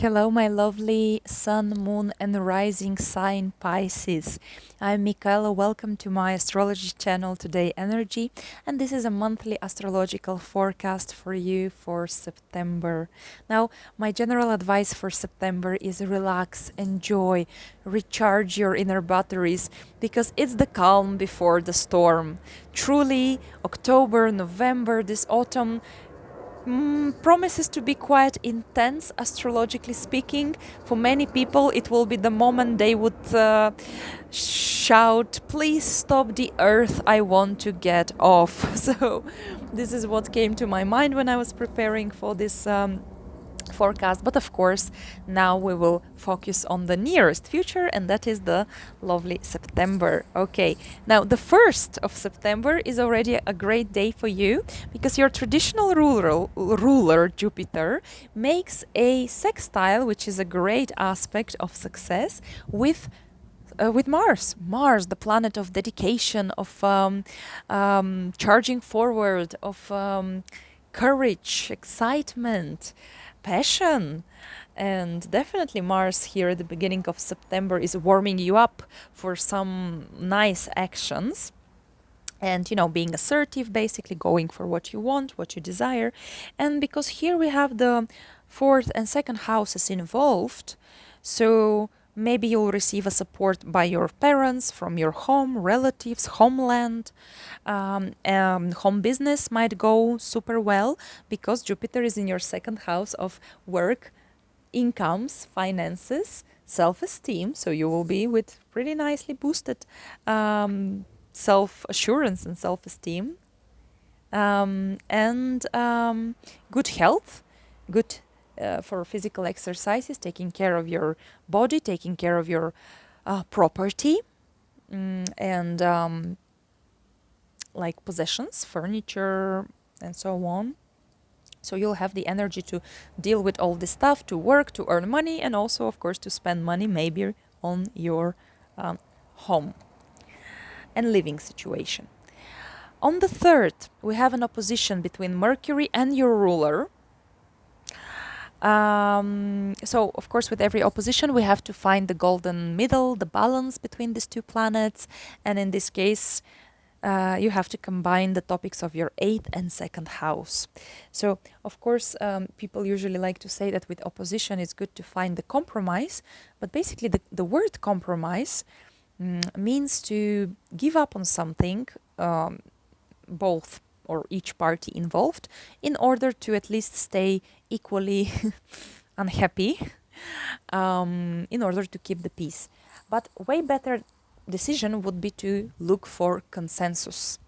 Hello, my lovely sun, moon, and rising sign Pisces. I'm Michaela. Welcome to my astrology channel, Todayenergy, and this is a monthly astrological forecast for you for September. Now, my general advice for September is relax, enjoy, recharge your inner batteries because it's the calm before the storm. Truly, October, November, this autumn promises to be quite intense, astrologically speaking. For many people, it will be the moment they would shout, "Please stop the earth, I want to get off." So, this is what came to my mind when I was preparing for this forecast. But of course, now we will focus on the nearest future, and that is the lovely September. Okay, now the 1st of September is already a great day for you because your traditional ruler Jupiter makes a sextile, which is a great aspect of success with Mars. Mars, the planet of dedication, of charging forward, of courage, excitement, passion. And definitely Mars here at the beginning of September is warming you up for some nice actions. And, being assertive, basically going for what you want, what you desire. And because here we have the 4th and 2nd houses involved, so maybe you'll receive a support by your parents, from your home, relatives, homeland. Home business might go super well because Jupiter is in your 2nd house of work, incomes, finances, self-esteem. So you will be with pretty nicely boosted self-assurance and self-esteem, and good health, good for physical exercises, taking care of your body, taking care of your property, and like possessions, furniture, and so on. So you'll have the energy to deal with all this stuff, to work, to earn money, and also, of course, to spend money maybe on your home and living situation. On the 3rd, we have an opposition between Mercury and your ruler. So, of course, with every opposition, we have to find the golden middle, the balance between these two planets. And in this case, you have to combine the topics of your 8th and 2nd house. So, of course, people usually like to say that with opposition, it's good to find the compromise. But basically, the word compromise means to give up on something, both or each party involved, in order to at least stay equally unhappy, in order to keep the peace. But way better decision would be to look for consensus.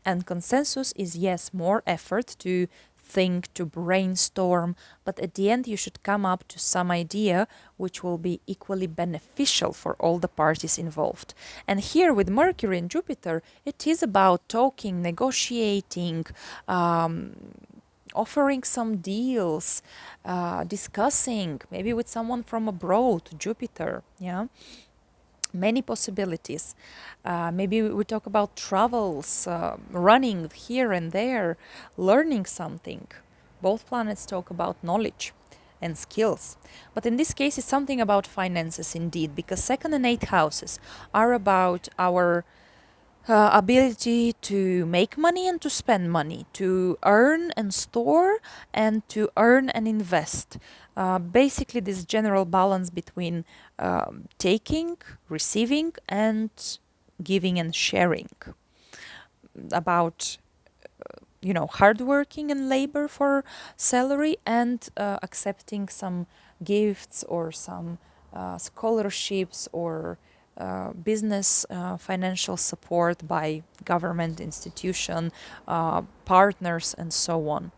And consensus is, yes, more effort to think, to brainstorm, but at the end you should come up to some idea which will be equally beneficial for all the parties involved. And here with Mercury and Jupiter, it is about talking, negotiating, offering some deals, discussing, maybe with someone from abroad, Jupiter, yeah. Many possibilities. Maybe we talk about travels, running here and there, learning something. Both planets talk about knowledge and skills. But in this case, it's something about finances indeed, because 2nd and 8th houses are about our ability to make money and to spend money, to earn and store, and to earn and invest. Basically, this general balance between taking, receiving, and giving and sharing. About hard working and labor for salary, and accepting some gifts or some scholarships or business financial support by government institution, partners, and so on.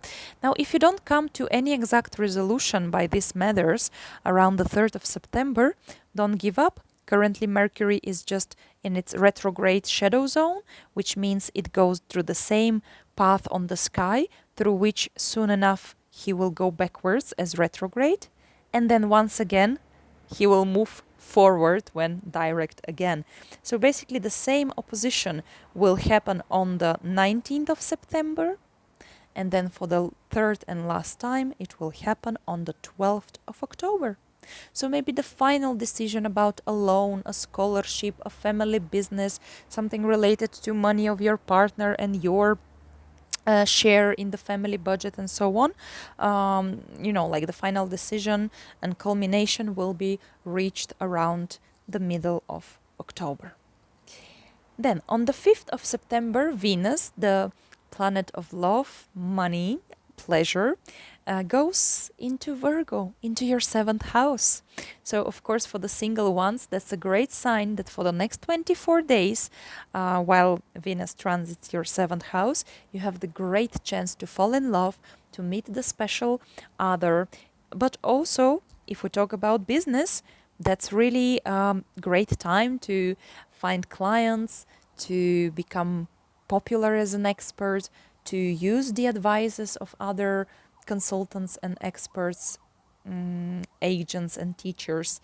Now, if you don't come to any exact resolution by these matters around the 3rd of September, don't give up. Currently, Mercury is just in its retrograde shadow zone, which means it goes through the same path on the sky, through which soon enough he will go backwards as retrograde, and then once again he will move forward when direct again. So basically the same opposition will happen on the 19th of September And then for the third and last time, it will happen on the 12th of October. So maybe the final decision about a loan, a scholarship, a family business, something related to money of your partner and your share in the family budget and so on. Like the final decision and culmination will be reached around the middle of October. Then on the 5th of September, Venus, the planet of love, money, pleasure, goes into Virgo, into your 7th house. So, of course, for the single ones, that's a great sign that for the next 24 days, while Venus transits your 7th house, you have the great chance to fall in love, to meet the special other. But also, if we talk about business, that's really great time to find clients, to become popular as an expert, to use the advices of other consultants and experts, agents and teachers.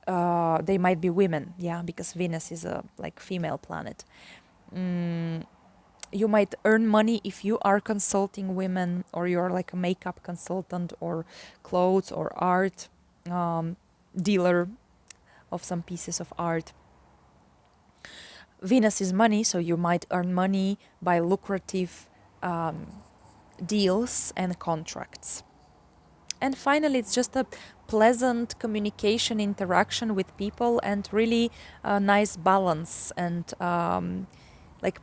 They might be women, because Venus is a female planet. You might earn money if you are consulting women, or you're like a makeup consultant, or clothes or art dealer of some pieces of art. Venus is money, so you might earn money by lucrative deals and contracts. And finally, it's just a pleasant communication, interaction with people, and really a nice balance and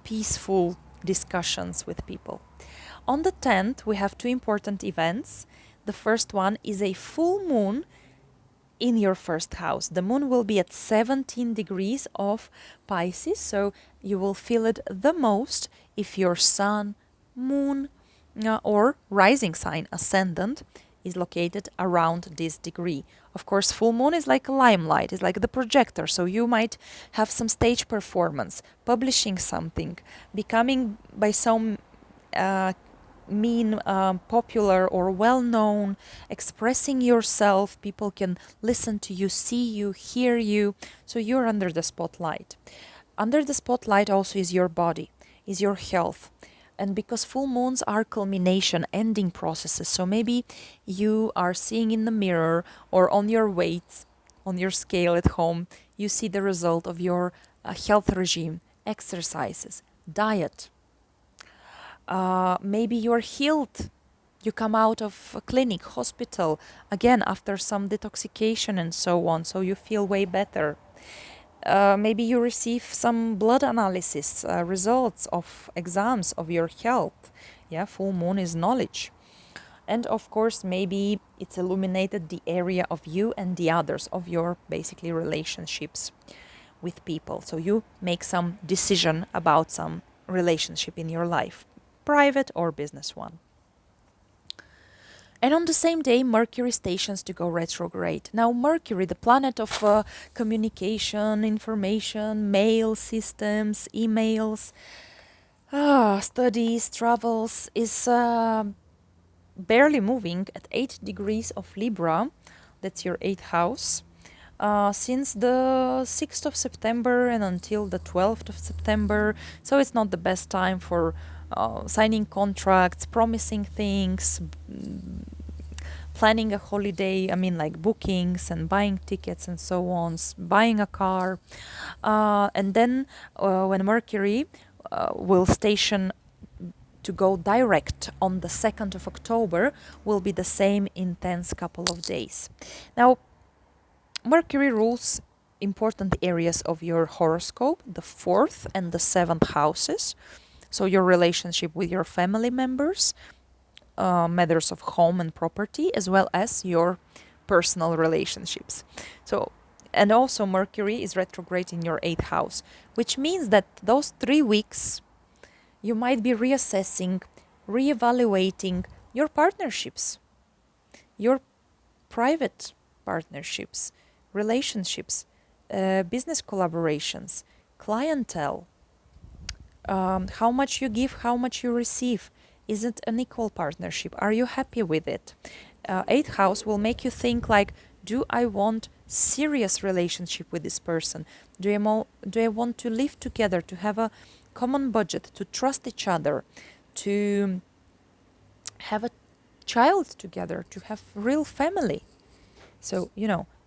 peaceful discussions with people. On the 10th, we have two important events. The first one is a full moon in your first house. The moon will be at 17 degrees of Pisces, so you will feel it the most if your sun, moon, or rising sign, ascendant, is located around this degree. Of course, full moon is like a limelight, it's like the projector, so you might have some stage performance, publishing something, becoming by some popular or well-known, expressing yourself. People can listen to you, see you, hear you, so you're under the spotlight. Under the spotlight also is your body, is your health. And because full moons are culmination, ending processes, so maybe you are seeing in the mirror or on your weights, on your scale at home, you see the result of your health regime, exercises, diet. Maybe you're healed. You come out of a clinic, hospital, again after some detoxification and so on, so you feel way better. Maybe you receive some blood analysis results of exams of your health. Full moon is knowledge. And of course, maybe it's illuminated the area of you and the others, of your basically relationships with people. So you make some decision about some relationship in your life, private or business one. And on the same day, Mercury stations to go retrograde. Now, Mercury, the planet of communication, information, mail systems, emails, studies, travels, is barely moving at 8 degrees of Libra. That's your 8th house. Since the 6th of September and until the 12th of September. So it's not the best time for signing contracts, promising things, planning a holiday, like bookings and buying tickets and so on, buying a car. And then when Mercury will station to go direct on the 2nd of October, will be the same intense couple of days. Now, Mercury rules important areas of your horoscope, the 4th and the 7th houses. So your relationship with your family members, matters of home and property, as well as your personal relationships. So, and also Mercury is retrograde in your 8th house, which means that those 3 weeks you might be reassessing, reevaluating your partnerships, your private partnerships, relationships, business collaborations, clientele, how much you give, how much you receive. Is it an equal partnership? Are you happy with it? 8th house will make you think like, do I want serious relationship with this person? Do I want to live together, to have a common budget, to trust each other, to have a child together, to have real family. So,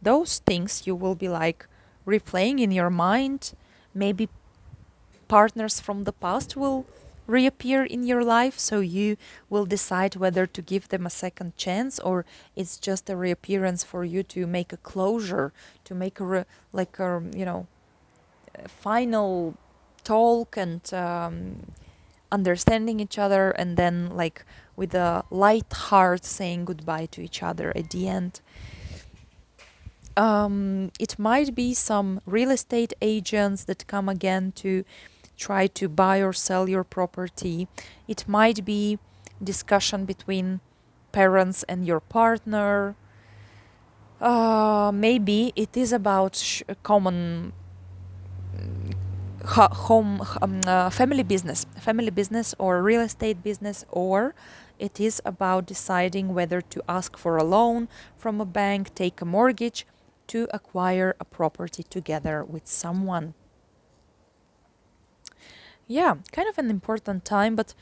those things you will be like replaying in your mind. Maybe partners from the past will reappear in your life, so you will decide whether to give them a second chance, or it's just a reappearance for you to make a closure, to make a final talk and understanding each other, and then like with a light heart saying goodbye to each other at the end. It might be some real estate agents that come again to try to buy or sell your property. It might be discussion between parents and your partner. Maybe it is about common family business or real estate business, or it is about deciding whether to ask for a loan from a bank, take a mortgage to acquire a property together with someone. Yeah, kind of an important time, but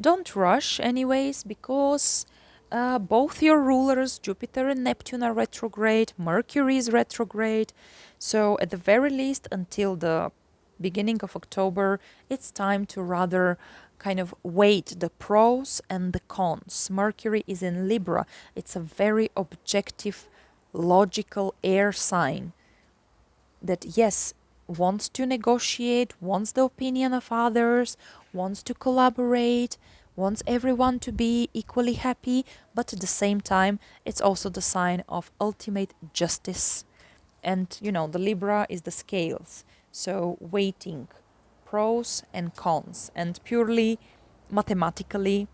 don't rush anyways, because both your rulers, Jupiter and Neptune, are retrograde, Mercury is retrograde. So at the very least, until the beginning of October, it's time to rather kind of weigh the pros and the cons. Mercury is in Libra. It's a very objective, logical air sign that, yes, wants to negotiate, wants the opinion of others, wants to collaborate, wants everyone to be equally happy, but at the same time, it's also the sign of ultimate justice. And, the Libra is the scales. So weighting pros and cons, and purely mathematically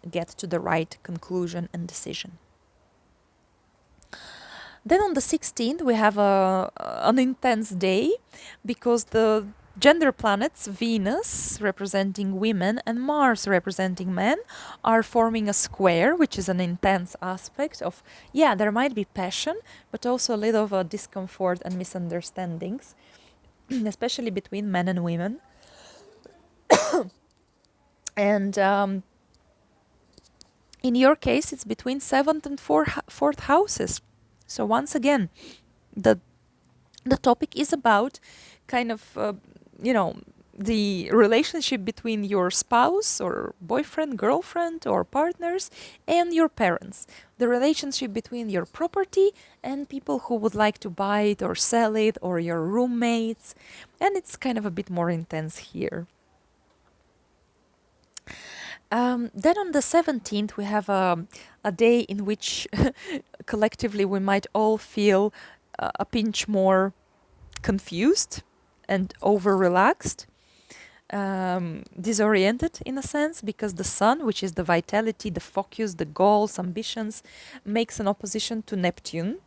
get to the right conclusion and decision. Then on the 16th, we have an intense day, because the gender planets, Venus representing women and Mars representing men, are forming a square, which is an intense aspect of, there might be passion, but also a little of a discomfort and misunderstandings, especially between men and women. And in your case, it's between 7th and 4th houses. So once again, the topic is about kind of, the relationship between your spouse or boyfriend, girlfriend, or partners and your parents. The relationship between your property and people who would like to buy it or sell it, or your roommates. And it's kind of a bit more intense here. Then on the 17th, we have a day in which collectively we might all feel a pinch more confused and over-relaxed, disoriented in a sense, because the Sun, which is the vitality, the focus, the goals, ambitions, makes an opposition to Neptune.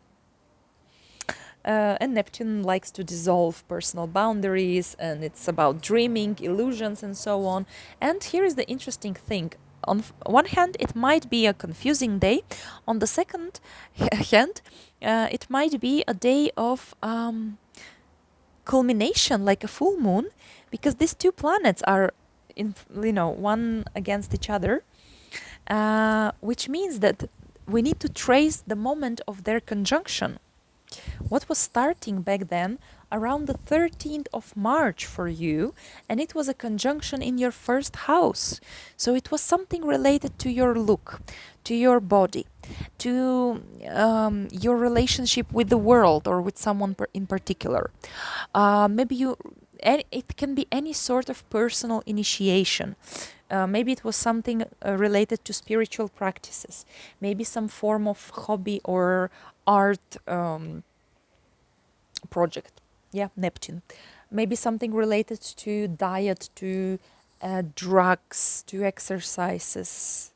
And Neptune likes to dissolve personal boundaries, and it's about dreaming, illusions, and so on. And here is the interesting thing. On one hand, it might be a confusing day. On the second hand, it might be a day of culmination, like a full moon, because these two planets are one against each other, which means that we need to trace the moment of their conjunction. What was starting back then around the 13th of March for you, and it was a conjunction in your first house. So it was something related to your look, to your body, to your relationship with the world or with someone in particular. It can be any sort of personal initiation. Maybe it was something related to spiritual practices, maybe some form of hobby or art project. Neptune. Maybe something related to diet, to drugs, to exercises.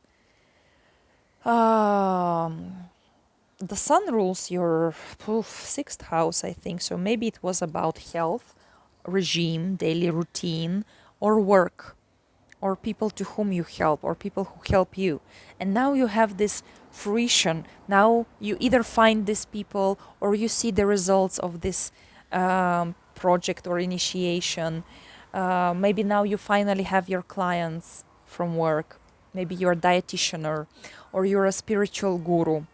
The Sun rules your 6th house, I think. So maybe it was about health, regime, daily routine, or work, or people to whom you help, or people who help you. And now you have this fruition. Now you either find these people, or you see the results of this project or initiation. Maybe now you finally have your clients from work. maybe you're a dietitian or you're a spiritual guru.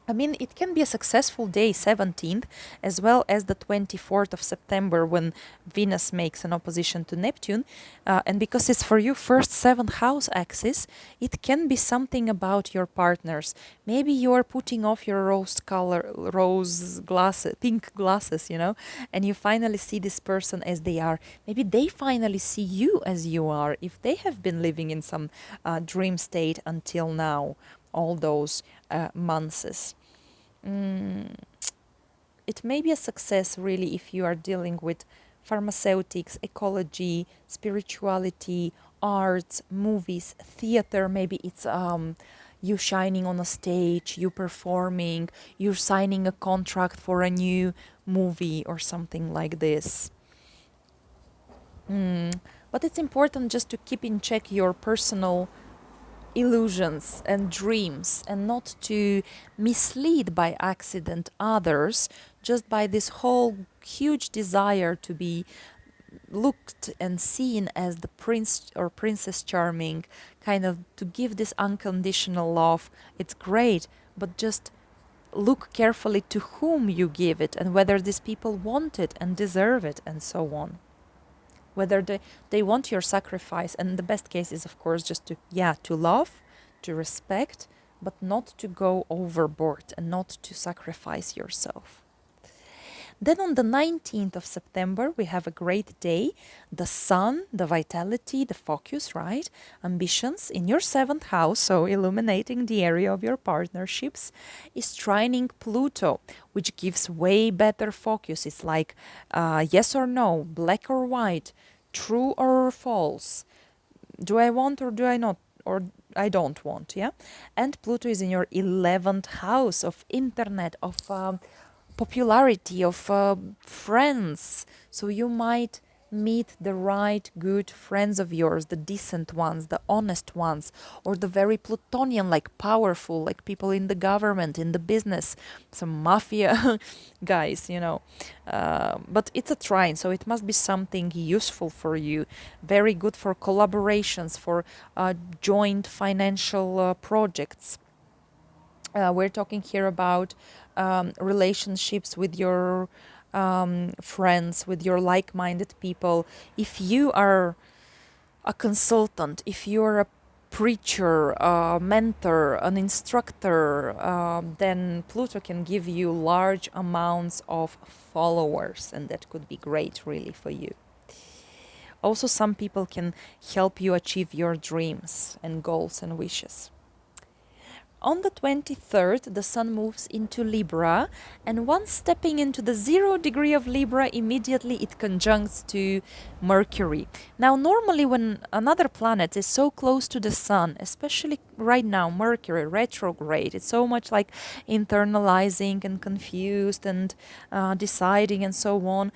I mean, it can be a successful day, 17th, as well as the 24th of September when Venus makes an opposition to Neptune. And because it's for you first 7th house axis, it can be something about your partners. Maybe you're putting off your rose glasses, pink glasses, you know, and you finally see this person as they are. Maybe they finally see you as you are, if they have been living in some dream state until now, all those months. It may be a success really if you are dealing with pharmaceutics, ecology, spirituality, arts, movies, theater. Maybe it's you shining on a stage, you performing, you're signing a contract for a new movie or something like this. But it's important just to keep in check your personal illusions and dreams and not to mislead by accident others just by this whole huge desire to be looked and seen as the prince or princess charming, kind of to give this unconditional love. It's great, but just look carefully to whom you give it and whether these people want it and deserve it and so on, whether they want your sacrifice. And the best case is of course just to love, to respect, but not to go overboard and not to sacrifice yourself. Then on the 19th of September, we have a great day. The sun, the vitality, the focus, right? Ambitions in your 7th house, so illuminating the area of your partnerships, is trining Pluto, which gives way better focus. It's like yes or no, black or white, true or false. Do I want or do I not? Or I don't want, yeah? And Pluto is in your 11th house of internet, of popularity, of friends. So you might meet the right good friends of yours, the decent ones, the honest ones, or the very Plutonian, like powerful, like people in the government, in the business, some mafia guys, you know. But it's a trine, so it must be something useful for you, very good for collaborations, for joint financial projects. We're talking here about relationships with your friends, with your like-minded people. If you are a consultant, if you're a preacher, a mentor, an instructor, then Pluto can give you large amounts of followers, and that could be great really for you. Also, some people can help you achieve your dreams and goals and wishes. On the 23rd, the sun moves into Libra, and once stepping into the 0 degree of Libra, immediately it conjuncts to Mercury. Now, normally when another planet is so close to the sun, especially right now, Mercury retrograde, it's so much like internalizing and confused and deciding and so on.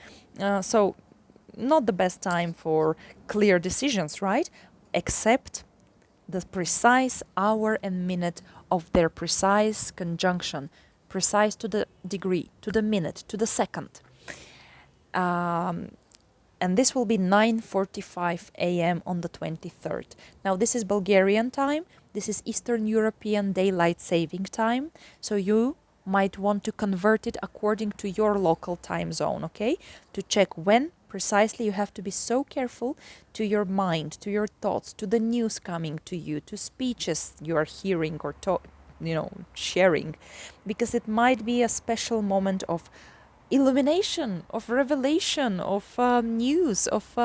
So not the best time for clear decisions, right? Except the precise hour and minute of their precise conjunction, precise to the degree, to the minute, to the second. And this will be 9:45 a.m. on the 23rd. Now, this is Bulgarian time. This is Eastern European Daylight Saving Time. So you might want to convert it according to your local time zone, okay? To check when precisely you have to be so careful to your mind, to your thoughts, to the news coming to you, to speeches you are hearing or sharing, because it might be a special moment of illumination, of revelation, of news, of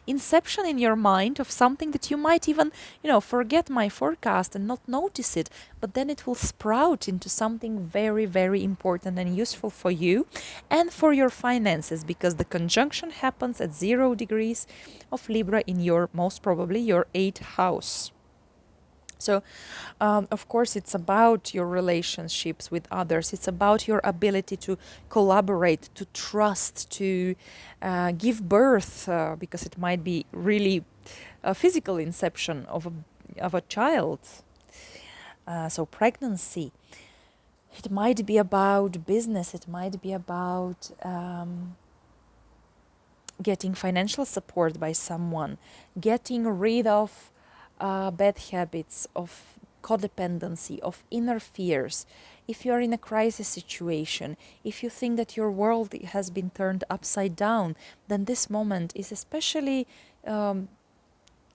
inception in your mind of something that you might even, forget my forecast and not notice it, but then it will sprout into something very, very important and useful for you and for your finances, because the conjunction happens at 0 degrees of Libra in your, most probably, your 8th house. So, of course, it's about your relationships with others. It's about your ability to collaborate, to trust, to give birth, because it might be really a physical inception of a child. So pregnancy. It might be about business. It might be about getting financial support by someone, getting rid of bad habits, of codependency, of inner fears, if you are in a crisis situation, if you think that your world has been turned upside down, then this moment is especially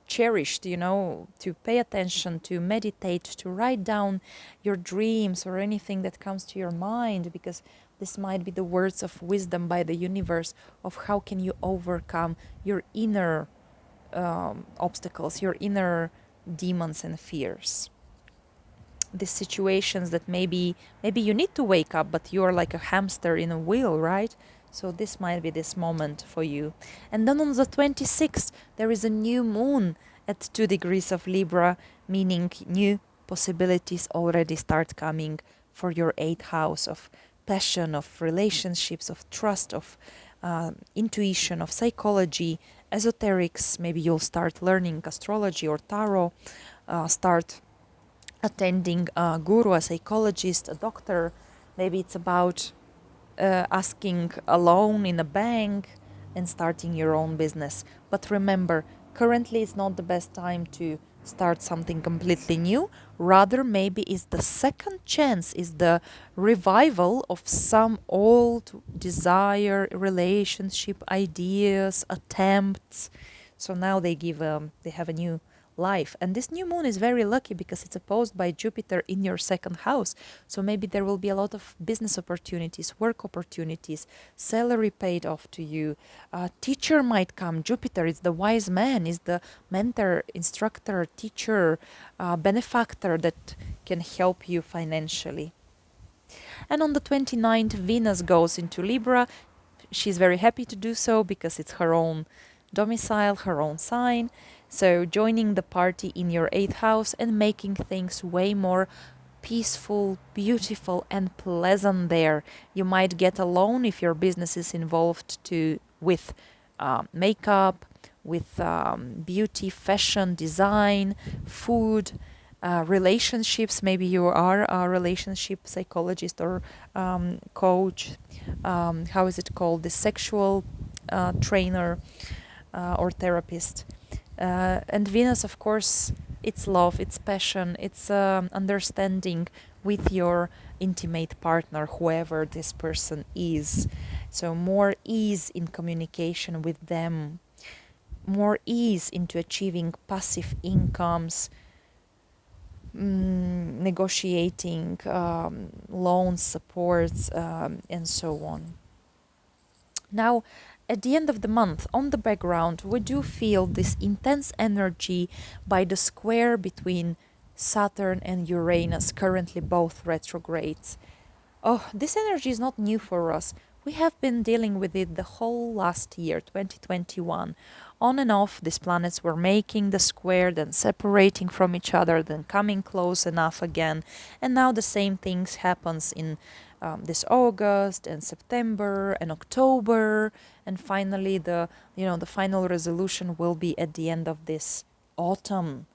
cherished, to pay attention, to meditate, to write down your dreams or anything that comes to your mind, because this might be the words of wisdom by the universe of how can you overcome your inner obstacles, your inner demons and fears. These situations that maybe you need to wake up, but you're like a hamster in a wheel, right? So this might be this moment for you. And then on the 26th, there is a new moon at 2 degrees of Libra, meaning new possibilities already start coming for your 8th house of passion, of relationships, of trust, of intuition, of psychology, esoterics. Maybe you'll start learning astrology or tarot, start attending a guru, a psychologist, a doctor. Maybe it's about asking a loan in a bank and starting your own business. But remember, currently it's not the best time to start something completely new. Rather, maybe it's the second chance, is the revival of some old desire, relationship ideas, attempts. So now they have a new life. And this new moon is very lucky because it's opposed by Jupiter in your 2nd house. So maybe there will be a lot of business opportunities, work opportunities, salary paid off to you. A teacher might come. Jupiter is the wise man, is the mentor, instructor, teacher, benefactor that can help you financially. And on the 29th, Venus goes into Libra. She's very happy to do so because it's her own domicile, her own sign. So joining the party in your 8th house and making things way more peaceful, beautiful and pleasant there. You might get a loan if your business is involved with makeup, with beauty, fashion, design, food, relationships. Maybe you are a relationship psychologist or coach. How is it called? The sexual trainer or therapist. And Venus, of course, it's love, it's passion, it's understanding with your intimate partner, whoever this person is. So more ease in communication with them, more ease into achieving passive incomes, negotiating loans, supports, and so on. Now, at the end of the month, on the background, we do feel this intense energy by the square between Saturn and Uranus, currently both retrogrades. Oh, this energy is not new for us. We have been dealing with it the whole last year, 2021. On and off, these planets were making the square, then separating from each other, then coming close enough again. And now the same things happens in this August and September and October, and finally the final resolution will be at the end of this autumn.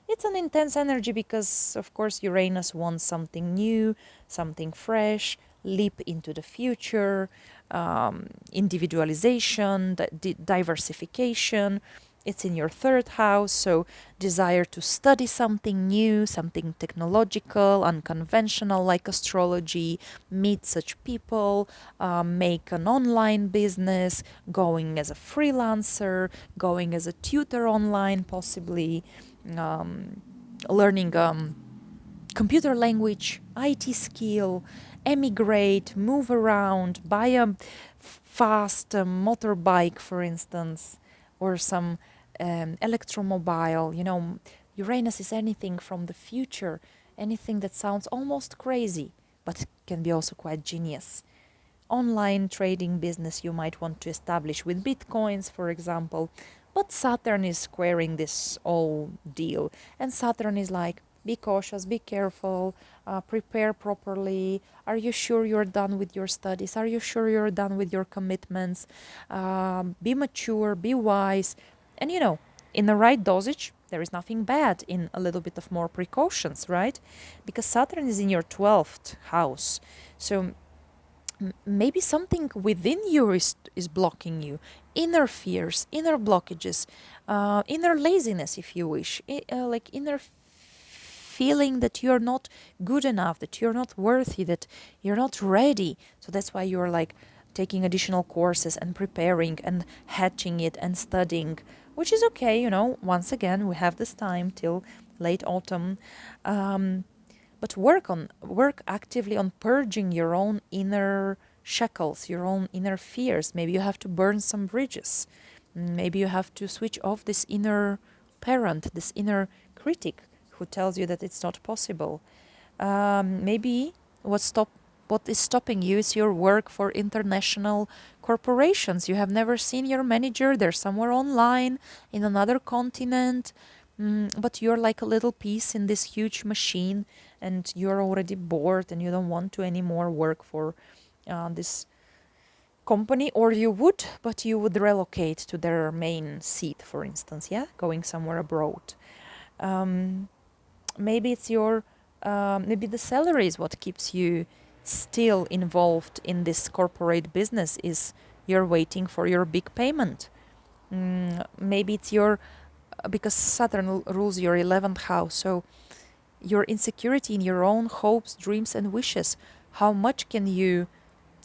It's an intense energy because, of course, Uranus wants something new, something fresh, leap into the future, individualization, diversification. It's in your 3rd house, so desire to study something new, something technological, unconventional like astrology, meet such people, make an online business, going as a freelancer, going as a tutor online possibly, learning computer language, IT skill, emigrate, move around, buy a fast motorbike, for instance, or some electromobile. Uranus is anything from the future, anything that sounds almost crazy, but can be also quite genius. Online trading business you might want to establish with bitcoins, for example. But Saturn is squaring this whole deal. And Saturn is like, be cautious, be careful, prepare properly. Are you sure you're done with your studies? Are you sure you're done with your commitments? Be mature, be wise. And in the right dosage, there is nothing bad in a little bit of more precautions, right? Because Saturn is in your 12th house. So maybe something within you is blocking you. inner fears, inner blockages, inner laziness, if you wish, like inner feeling that you're not good enough, that you're not worthy, that you're not ready. So that's why you're like taking additional courses and preparing and hatching it and studying, which is okay, you know. Once again, we have this time till late autumn. But work actively on purging your own inner shackles, your own inner fears. Maybe you have to burn some bridges. Maybe you have to switch off this inner parent, this inner critic who tells you that it's not possible. Maybe what is stopping you is your work for international corporations. You have never seen your manager. They're somewhere online in another continent. But you're like a little piece in this huge machine, and you're already bored and you don't want to anymore work for this company, or you would, but you would relocate to their main seat, for instance, yeah, going somewhere abroad. Maybe it's your maybe the salary is what keeps you still involved in this corporate business, is you're waiting for your big payment. Maybe it's your because Saturn rules your 11th house, so your insecurity in your own hopes, dreams, and wishes. How much can you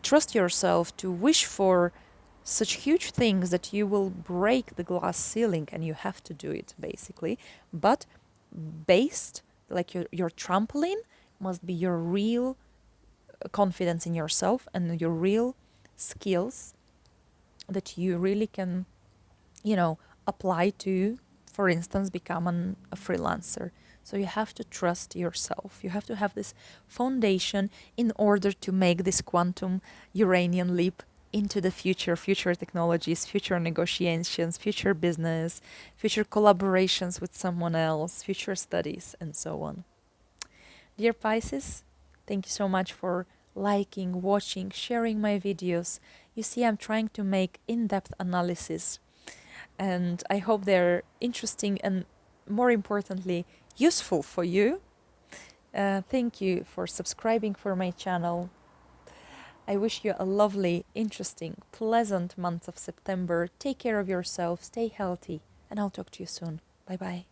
trust yourself to wish for such huge things that you will break the glass ceiling, and you have to do it basically. But based, like your trampoline must be your real confidence in yourself and your real skills that you really can, you know, apply to, for instance, become a freelancer. So you have to trust yourself. You have to have this foundation in order to make this quantum Uranian leap into the future, future technologies, future negotiations, future business, future collaborations with someone else, future studies, and so on. Dear Pisces, thank you so much for liking, watching, sharing my videos. You see, I'm trying to make in-depth analysis, and I hope they're interesting and, more importantly, useful for you. Thank you for subscribing for my channel. I wish you a lovely, interesting, pleasant month of September. Take care of yourself, stay healthy, and I'll talk to you soon. Bye bye.